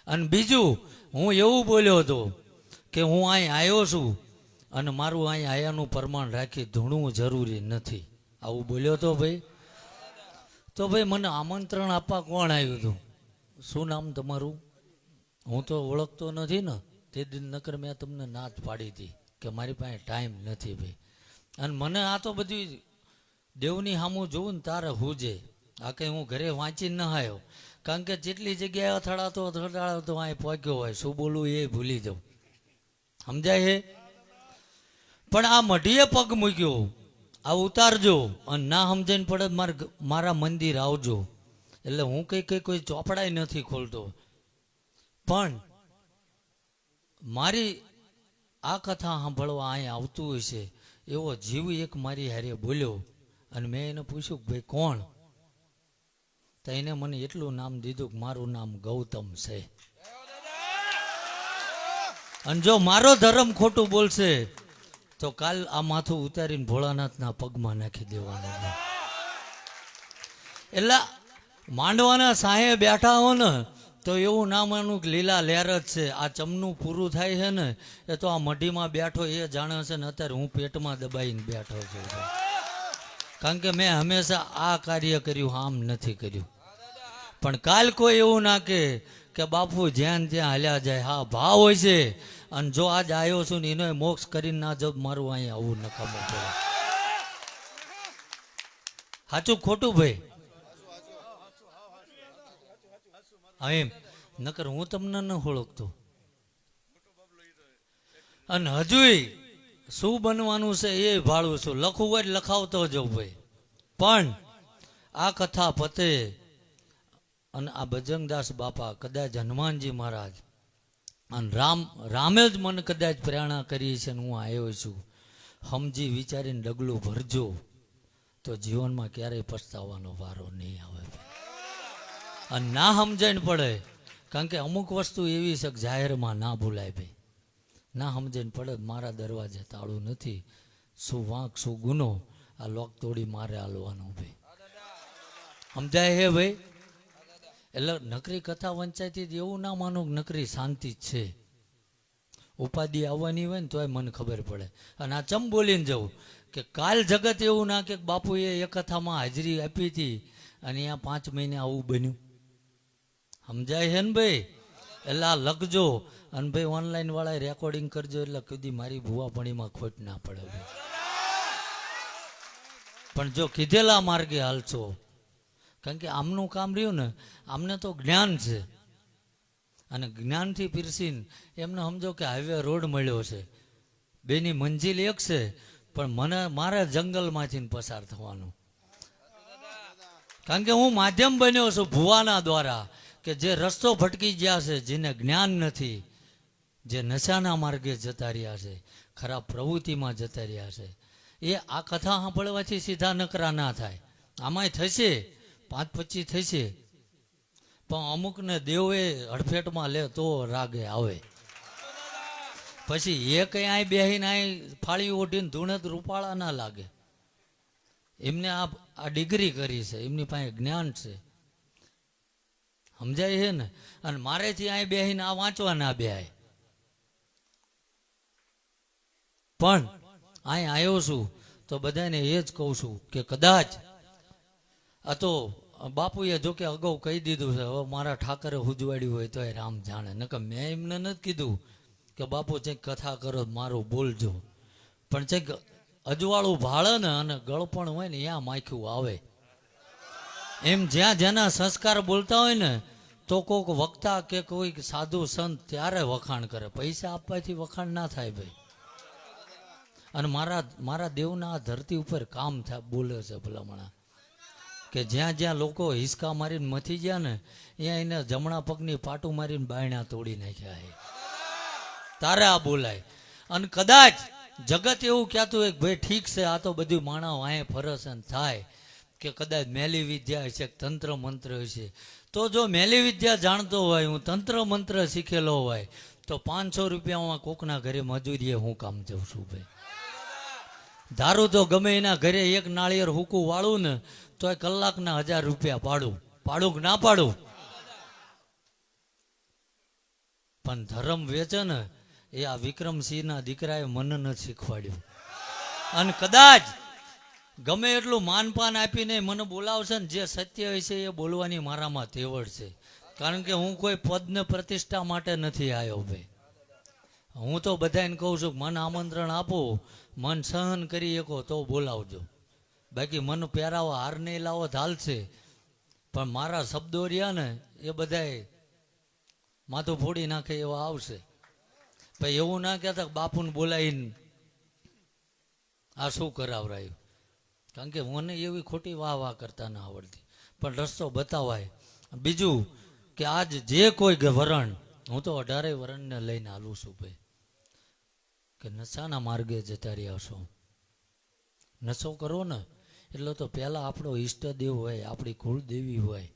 અને બીજું હું એવું બોલ્યો હતો કે હું અહીં આવ્યો છું અને મારું અહીં આયાનું પ્રમાણ રાખી ધૂણવું જરૂરી નથી, આવું બોલ્યો તો ભાઈ. તો ભાઈ મને આમંત્રણ આપવા કોણ આવ્યું હતું? શું નામ તમારું? હું તો ઓળખતો નથી ને. તે દિન નકર મેં તમને ના જ પાડી હતી કે મારી પાસે ટાઈમ નથી ભાઈ. અને મને આ તો બધી દેવની સામું જોવું ને તારે હુજે. આ કંઈ હું ઘરે વાંચી ન આવ્યો, કારણ કે જેટલી જગ્યાએ અથડાતો અહીં પહોંચ્યો હોય, શું બોલવું એ ભૂલી જાઉં. સમજાય હે? પણ આ મઢીએ પગ મૂક્યો, આ ઉતારજો અને ના સમજાઈને પડે મારા મંદિર આવજો. એટલે હું કઈ કોઈ ચોપડાય નથી ખોલતો, પણ મારી આ કથા સાંભળવા અહીંયા આવતું હોય છે એવો જીવ એક મારી હારે બોલ્યો. અને મેં એને પૂછ્યું કે ભાઈ કોણ? તો એને મને એટલું નામ દીધું કે મારું નામ ગૌતમ છે. અને જો મારો ધર્મ ખોટું બોલશે તો કાલ આ માથું ઉતારીને ભોળાનાથના પગમાં નાખી દેવાનું. એટલે માંડવાના સાહે બેઠા હો ને તો એવું ના માનું કે લીલા લહેર જ છે. આ ચમનું પૂરું થાય છે ને એ તો આ મઢીમાં બેઠો એ જાણે છે ને. અત્યારે હું પેટમાં દબાઈને બેઠો છું, કારણ કે મેં હંમેશા આ કાર્ય કર્યું, આમ નથી કર્યું. પણ કાલ કોઈ એવું ના કે બાપુ જ્યાં ત્યાં હાલ્યા જાય. હા, ભાવ હોય છે. અને જો આજ આવ્યો છું ને એનો મોક્ષ કરીને ના જાવ, મારું અહીંયા આવું નકામું પડે. સાચું ખોટું ભાઈ? હા એમ. નકર હું તમને ન ઓળખતો. અને હજુય શું બનવાનું છે એ ભાળું છું. લખવું હોય લખાવતો જવું ભાઈ. પણ આ કથા પતે અને આ બજરંગદાસ બાપા, કદાચ હનુમાનજી મહારાજ અને રામે જ મને કદાચ પ્રેરણા કરી છે ને હું આવ્યો છું. સમજી વિચારીને ડગલું ભરજો તો જીવનમાં ક્યારેય પછતાવાનો વારો નહીં આવે. અને ના સમજાઈને પડે, કારણ કે અમુક વસ્તુ એવી છે કે જાહેરમાં ના ભૂલાય ભાઈ. ના સમજાઈને પડે મારા દરવાજે તાળું નથી. શું વાંક શું ગુનો, આ લોક તોડી મારે હાલવાનું ભાઈ. સમજાય હે ભાઈ? એટલે નકરી કથા વંચાયતી એવું ના માનો કે નકરી શાંતિ જ છે. ઉપાધિ આવવાની હોય ને તોય મને ખબર પડે. અને આ ચમ બોલીને જવું કે કાલ જગત એવું ના કે બાપુએ એ કથામાં હાજરી આપી હતી અને અહીંયા 5 મહિને આવું બન્યું. સમજાય છે ને ભાઈ? એટલે આ લખજો. અને ભાઈ ઓનલાઈન વાળા રેકોર્ડિંગ કરજો, એટલે કદી મારી ભૂવાપણીમાં ખોટ ના પડે ભાઈ. પણ જો કીધેલા માર્ગે હાલશો, કારણ કે આમનું કામ રહ્યું ને, આમને તો જ્ઞાન છે. અને જ્ઞાનથી પીરસીને એમને સમજો કે હાઈવે રોડ મળ્યો છે, બેની મંજિલ એક છે, પણ મારે જંગલમાંથી પસાર થવાનું. કારણ કે હું માધ્યમ બન્યો છું ભુવાના દ્વારા, કે જે રસ્તો ભટકી ગયા છે, જેને જ્ઞાન નથી, જે નશાના માર્ગે જતા રહ્યા છે, ખરાબ પ્રવૃત્તિમાં જતા રહ્યા છે, એ આ કથા સાંભળવાથી સીધા નકરા ના થાય. આમાંય થશે 5-25 થશે, પણ અમુકને દેવે હડફેટમાં લે તો રાગે આવે. પછી એ કઈ અહીં બેહીને અહીં ફાળી ઓઢીને ધૂણત રૂપાળા ના લાગે. એમને આ ડિગ્રી કરી છે, એમની પાસે જ્ઞાન છે. સમજાય છે ને? અને મારેથી અહીં બેહીને આ વાંચવા ના બેહાય. પણ અહીં આવ્યો છું તો બધાને એ જ કહું છું કે કદાચ આ તો બાપુએ જોકે અગાઉ કહી દીધું છે, હવે મારા ઠાકરે હુજવાડ્યું હોય તો એ રામ જાણે. નકર મેં એમને નથી કીધું કે બાપુ ચેક કથા કરો મારું બોલજો. પણ ચેક અજવાળું ભાળે ને અને ગળપણ હોય ને ત્યાં માખ્યું આવે. એમ જ્યાં જેના સંસ્કાર બોલતા હોય ને તો કોઈક વક્તા કે કોઈ સાધુ સંત ત્યારે વખાણ કરે. પૈસા આપવાથી વખાણ ના થાય ભાઈ. અને મારા દેવના આ ધરતી ઉપર કામ થાય બોલે છે ભલામણા, કે જ્યાં જ્યાં લોકો હિસકા મારીને મથી ગયા ને ત્યાં એને જમણા પગની પાટું મારીને બાયણા તોડી નાખ્યા છે. તારે આ બોલાય. અને કદાચ જગત એવું કહેતું હોય કે ભાઈ ઠીક છે, આ તો બધું માણસ વાંહે ફરસન થાય, કે કદાચ મેલી વિદ્યા હશે, તંત્ર મંત્ર હશે. તો જો મેલી વિદ્યા જાણતો હોય, હું તંત્ર મંત્ર શીખેલો હોય, તો 500 રૂપિયામાં કોકના ઘરે મજૂરીએ હું કામ જઉં છું ભાઈ. ધારું તો ગમે એના ઘરે એક નાળિયેર હુકું વાળું ને તો કલાકના 1000 રૂપિયા પાડું કે ના પાડું? પણ ધર્મ વેચે ને એ આ વિક્રમસિંહના દીકરાએ મને નથી શીખવાડ્યું. અને કદાચ ગમે એટલું માનપાન આપીને મને બોલાવશે ને, જે સત્ય હોય છે એ બોલવાની મારામાં તેવડ છે. કારણ કે હું કોઈ પદને પ્રતિષ્ઠા માટે નથી આવ્યો ભાઈ. હું તો બધાને કહું છું કે મને આમંત્રણ આપો, મન સહન કરી શકો તો બોલાવજો, બાકી મને પહેરાવા હાર નહીં લાવો તો હાલશે, પણ મારા શબ્દો રહ્યા ને એ બધાય માથું ફોડી નાખે એવા આવશે. ભાઈ એવું ના કહેતા બાપુને બોલાવીને આ શું કરાવરાયું, કારણ કે મને એવી ખોટી વાહ કરતા ના આવડતી, પણ રસ્તો બતાવાય. બીજું કે આજ જે કોઈ વરણ, હું તો 18 વરણને લઈને હાલું છું ભાઈ, કે નશાના માર્ગે જતા રહ્યા છો. નશો કરો ને એટલે તો પહેલાં આપણો ઈષ્ટદેવ હોય, આપણી કુળદેવી હોય,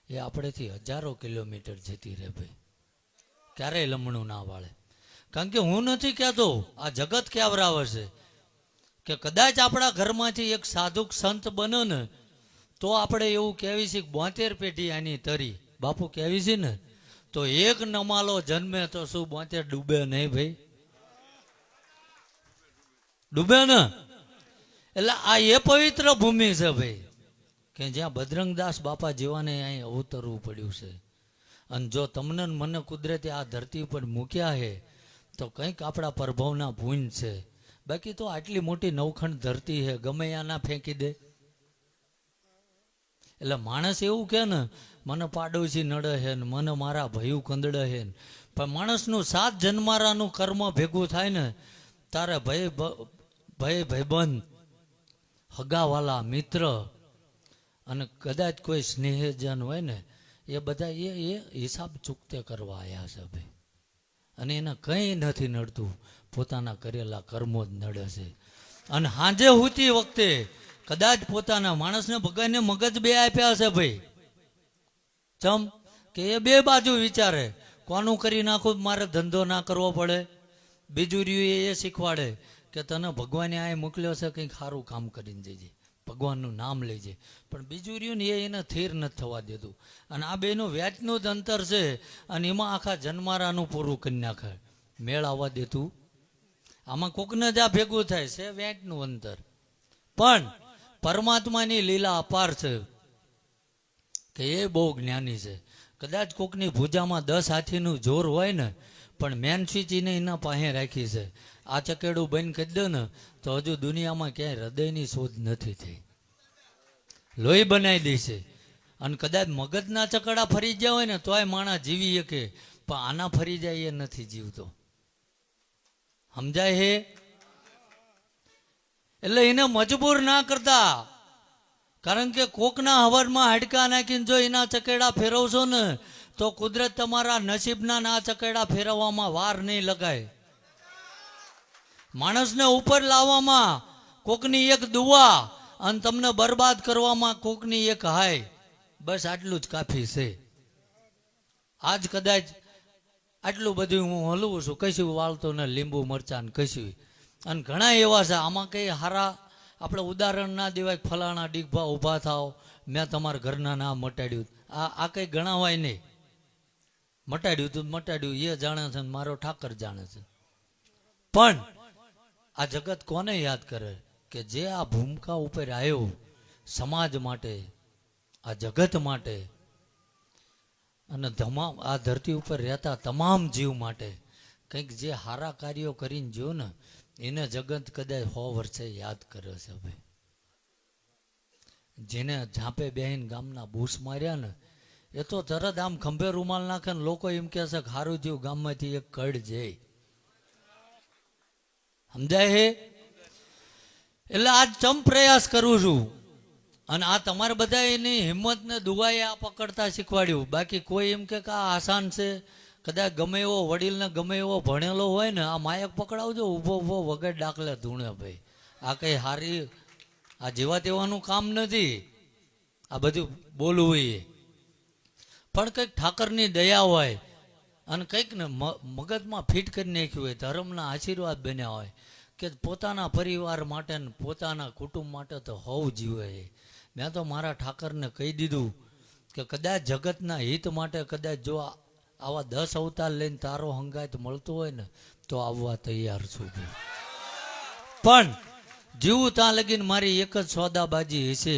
એ આપણેથી હજારો કિલોમીટર જતી રહે ભાઈ, ક્યારેય લમણું ના વાળે. કારણ કે હું નથી કહેતો, આ જગત કેવરાવે છે કે કદાચ આપણા ઘરમાંથી એક સાધુક સંત બને ને તો આપણે એવું કહેવી છે કે 72 પેઢી આની તરી. બાપુ કહેવી છે ને તો એક નમાલો જન્મે તો શું 72 ડૂબે નહીં ભાઈ? ડૂબે ને. એટલે આ એ પવિત્ર ભૂમિ છે ભાઈ, કે જ્યાં બજરંગદાસ બાપા જેવાને અહીં અવતરવું પડ્યું છે. અને જો તમને મને કુદરતે આ ધરતી ઉપર મૂક્યા છે તો કંઈક આપણા પ્રભાવના ભૂન છે. બાકી તો આટલી મોટી નવખંડ ધરતી છે, ગમે ત્યાં ના ફેંકી દે. એટલે માણસ એવું કે ને મને પાડોશી નડે છે ને મને મારા ભયું કંદડે છે ને, પણ માણસનું 7 જન્મારાનું કર્મ ભેગું થાય ને તારે ભાઈબંધ, હગાવાલા, મિત્ર અને કદાચ કોઈ સ્નેહજન હોય ને એ બધા એ હિસાબ ચૂકતે કરવા આવ્યા છે ભાઈ. અને એને કંઈ નથી નડતું, પોતાના કરેલા કર્મો જ નડે છે. અને હાંજે હુતી વખતે કદાચ પોતાના માણસને ભગવાનને મગજ 2 આપ્યા છે ભાઈ. ચમ કે એ 2 બાજુ વિચારે, કોનું કરી નાખું મારે ધંધો ના કરવો પડે. બીજું રહ્યું એ શીખવાડે કે તને ભગવાને આ મોકલ્યો છે કંઈક સારું કામ કરીને જજે, ભગવાનનું નામ લેજે. પણ બીજું રહ્યું ને એને થીર નથી થવા દેતું. અને આ બેનું વ્યાજનું જ અંતર છે અને એમાં આખા જન્મારાનું પૂરું કરી નાખે, મેળ આવવા દેતું. આમાં કોકને જ આ ભેગું થાય છે વ્યાજનું અંતર. પણ પરમાત્માની લીલા અપાર છે કે એ બહુ જ્ઞાની છે. કદાચ કોકની ભૂજામાં 10 હાથીનું જોર હોય ને પણ મેન સ્વીચ એને એના પાસે રાખી છે. આ ચકેડું બંધ કરી દે ને તો હજુ દુનિયામાં ક્યાંય હૃદયની શોધ નથી થઈ, લોહી બનાવી દે છે. અને કદાચ મગજના ચકડા ફરી ગયા હોય ને તોય માણસ જીવી શકે, પણ આના ફરી જાય એ નથી જીવતો. સમજાય હે? એટલે એને મજબૂર ના કરતા, કારણ કે કોકના હવરમાં હાડકા નાખીને જો એના ચકેડા ફેરવશો ને તો કુદરત તમારા નસીબના આ ચકેડા ફેરવવામાં વાર નહીં લગાય. માણસને ઉપર લાવવામાં કોકની એક દુઆ અને તમને બરબાદ કરવામાં કોકની એક હાય, બસ આટલું જ કાફી છે. આજ કદાચ આટલું બધું હું હલવું છું, કશું વાળતો ને લીંબુ મરચાં ને કશું. અને ઘણા એવા છે આમાં કંઈ હારા આપણે ઉદાહરણ ના દેવાય, ફલાણા ડીગભા ઊભા થાવ મેં તમારા ઘરના નામ મટાડ્યું, આ કંઈ ગણાવાય નહીં. મટાડ્યું તું મટાડ્યું એ જાણે છે, મારો ઠાકર જાણે છે. પણ આ જગત કોને યાદ કરે કે જે આ ભૂમિકા ઉપર આવ્યો સમાજ માટે, આ જગત માટે અને આ ધરતી ઉપર રહેતા તમામ જીવ માટે કંઈક જે સારા કાર્યો કરીને જો ને એને જગત કદાચ 100 વર્ષે યાદ કરે છે ભાઈ. જેને ઝાંપે બેહીને ગામના બૂસ માર્યા ને એ તો તરત આમ ખંભે રૂમાલ નાખે ને લોકો એમ કહે છે કે હારું જીવ ગામમાંથી એક કડ જાય. સમજાય હે? એટલે આજ ચમ પ્રયાસ કરું છું અને આ તમારે બધા એની હિંમતને દુઆએ આ પકડતા શીખવાડ્યું. બાકી કોઈ એમ કે આ આસાન છે, કદાચ ગમે એવો વડીલને ગમે એવો ભણેલો હોય ને આ માયક પકડાવજો ઊભો ઊભો વગર ડાકલે ધૂણે ભાઈ. આ કંઈ હારી આ જેવા તેવાનું કામ નથી આ બધું બોલવું. એ પણ કંઈક ઠાકરની દયા હોય અને કંઈક ને મગજમાં ફિટ કરી નાખ્યું હોય, ધર્મના આશીર્વાદ બન્યા હોય કે પોતાના પરિવાર માટે ને પોતાના કુટુંબ માટે તો હોવું જીવે. મેં તો મારા ઠાકરને કહી દીધું કે કદાચ જગતના હિત માટે કદાચ જો આવા 10 અવતાર લઈને તારો હંગાત મળતો હોય ને તો આવવા તૈયાર છું ભાઈ. પણ જીવું ત્યાં લગીને મારી એક જ સોદાબાજી હશે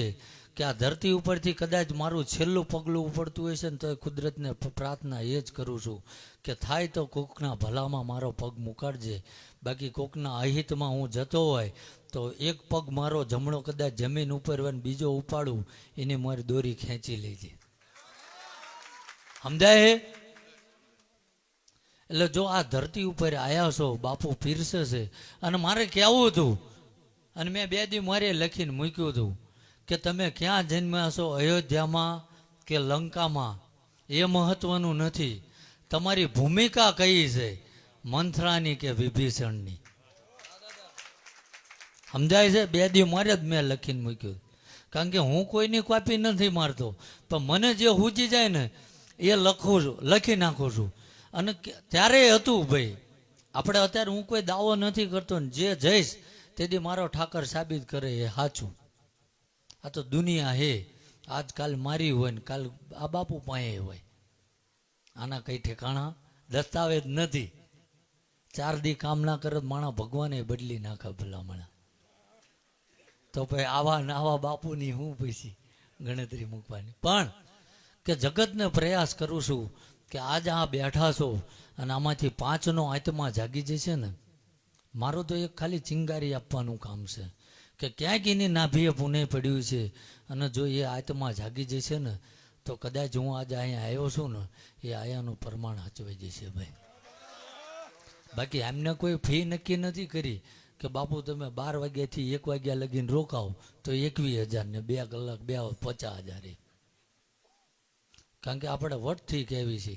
કે આ ધરતી ઉપરથી કદાચ મારું છેલ્લું પગલું ઉપડતું હશે ને તો કુદરતને પ્રાર્થના એ જ કરું છું કે થાય તો કોકના ભલામાં મારો પગ મુકાડજે. બાકી કોકના અહિતમાં હું જતો હોય તો એક પગ મારો જમણો કદાચ જમીન ઉપર હોય ને બીજો ઉપાડું એની મારી દોરી ખેંચી લેજે. સમજાય હે? એટલે જો આ ધરતી ઉપર આયા છો, બાપુ પીરસે છે. અને મારે કહેવું હતું, અને મેં 2 દી મારે લખીને મૂક્યું હતું કે તમે ક્યાં જન્મ્યા છો, અયોધ્યામાં કે લંકામાં, એ મહત્વનું નથી. તમારી ભૂમિકા કઈ છે, મંથરાની કે વિભીષણની. સમજાય છે? 2 દી મારે જ મેં લખીને મૂક્યું. કારણ કે હું કોઈની કોપી નથી મારતો, પણ મને જે હુજી જાય ને એ લખું છું, લખી નાખું છું. અને ત્યારે હતું ભાઈ, આપણે અત્યારે હું કોઈ દાવો નથી કરતો ને જે જઈશ તેથી મારો ઠાકર સાબિત કરે એ સાચું. આ તો દુનિયા હે, આજકાલ મારી હોય ને કાલ આ બાપુ પાસે હોય. આના કઈ ઠેકાણા દસ્તાવેજ નથી. 4 દી કામ ના કરે માણા ભગવાને બદલી નાખે ભલામણા. તો ભાઈ આવા ને આવા બાપુની હું પછી ગણતરી મૂકવાની. પણ કે જગતને પ્રયાસ કરું છું કે આજ આ બેઠા છો અને આમાંથી 5નો આત્મા જાગી જશે ને, મારું તો એક ખાલી ચિંગારી આપવાનું કામ છે કે ક્યાંક એની નાભીએ પુણે પડ્યું છે. અને જો એ આત્મા જાગી જશે ને તો કદાચ હું આજે અહીંયા આવ્યો છું ને એ આયાનું પ્રમાણ હચવાઈ જશે ભાઈ. બાકી એમને કોઈ ફી નક્કી નથી કરી કે બાપુ તમે 12 વાગ્યાથી 1 વાગ્યા લગીને રોકાવ તો 21,000 ને 2 કલાક 50,000. કારણ કે આપણે વટથી કહેવી છે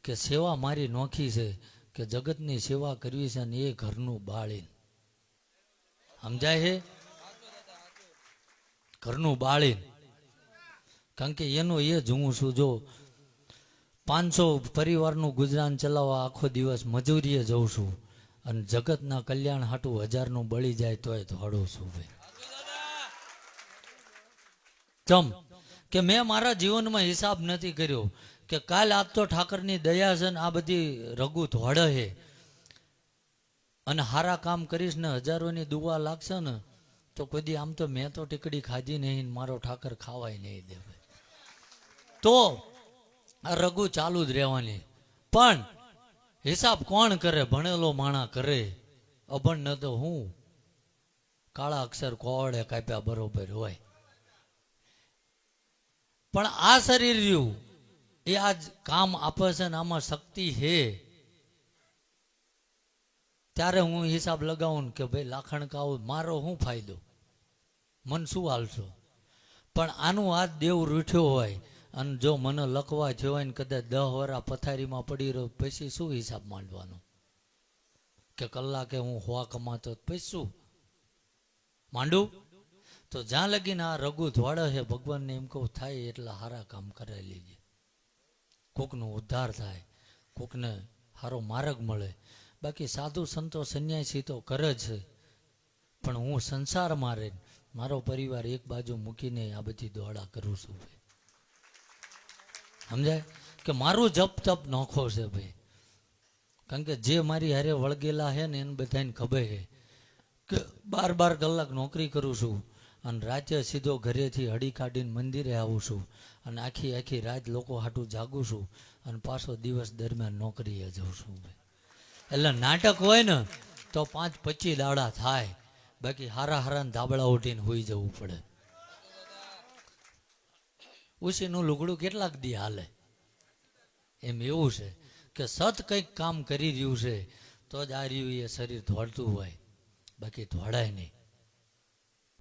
કે સેવા મારી નોખી છે કે જગતની સેવા કરવી છે ને એ ઘરનું બાળીને. સમજાય છે? ઘરનું બાળીને. કારણ કે એનો એ જ હું છું. જો 500 પરિવારનું ગુજરાન ચલાવવા આખો દિવસ મજૂરીએ જઉં છું અને જગતના કલ્યાણ હાટું 1000નું બળી જાય તોય દોડું છું ભાઈ. ચમ કે મેં મારા જીવનમાં હિસાબ નથી કર્યો કે કાલ આજ તો ઠાકરની દયા છે ને આ બધી રઘુ ધોડે છે અને હારા કામ કરીશ ને હજારોની દુવા લાગશે ને તો કોઈ દી આમ તો મેં તો ટીકડી ખાધી નહીં, મારો ઠાકર ખાવાય નહીં દે. તો આ રઘુ ચાલુ જ રહેવાની. પણ હિસાબ કોણ કરે? ભણેલો માણા કરે. અભણ ન તો હું કાળા અક્ષર કોળે કાપ્યા બરોબર હોય. પણ આ શરીર રહ્યું એ આજ કામ આપે છે ને આમાં શક્તિ હે. ત્યારે હું હિસાબ લગાવું કે ભાઈ લાખણ કાવું મારો શું ફાયદો, મન શું હાલશો. પણ આનું હાથ દેવ રૂઠ્યો હોય અને જો મને લખવા થયો હોય ને કદાચ 10 વરા પથારીમાં પડી રહ્યો પછી શું હિસાબ માંડવાનો કે કલાકે હું 100 કમાતો પછી શું માંડું. તો જ્યાં લગીને આ રઘુ ધોળે છે ભગવાનને એમ કહું થાય એટલા સારા કામ કરાવી લેજે. કોકનો ઉદ્ધાર થાય, કોકને સારો માર્ગ મળે. બાકી સાધુ સંતો સંન્યાસી તો કરે છે, પણ હું સંસારમાં રહીને મારો પરિવાર એક બાજુ મૂકીને આ બધી દોડા કરું છું ભાઈ. સમજાય કે મારું જપ તપ નોખો છે ભાઈ. કારણ કે જે મારી હારે વળગેલા છે ને એને બધાને ખબર છે કે 12 કલાક નોકરી કરું છું અને રાતે સીધો ઘરેથી હડી કાઢીને મંદિરે આવું છું અને આખી રાત લોકો હાટું જાગું છું અને પાછો દિવસ દરમિયાન નોકરીએ જાઉં છું ભાઈ. એટલે નાટક હોય ને તો 5-25 દાડા થાય, બાકી હારા ધાબળા ઉઠીને હોઈ જવું પડે. ઉસીનું લુગડું કેટલાક દી હાલે એમ એવું છે કે સત કંઈક કામ કરી રહ્યું છે તો જ આ રહ્યું એ શરીર દોડતું હોય, બાકી દોડાય નહીં.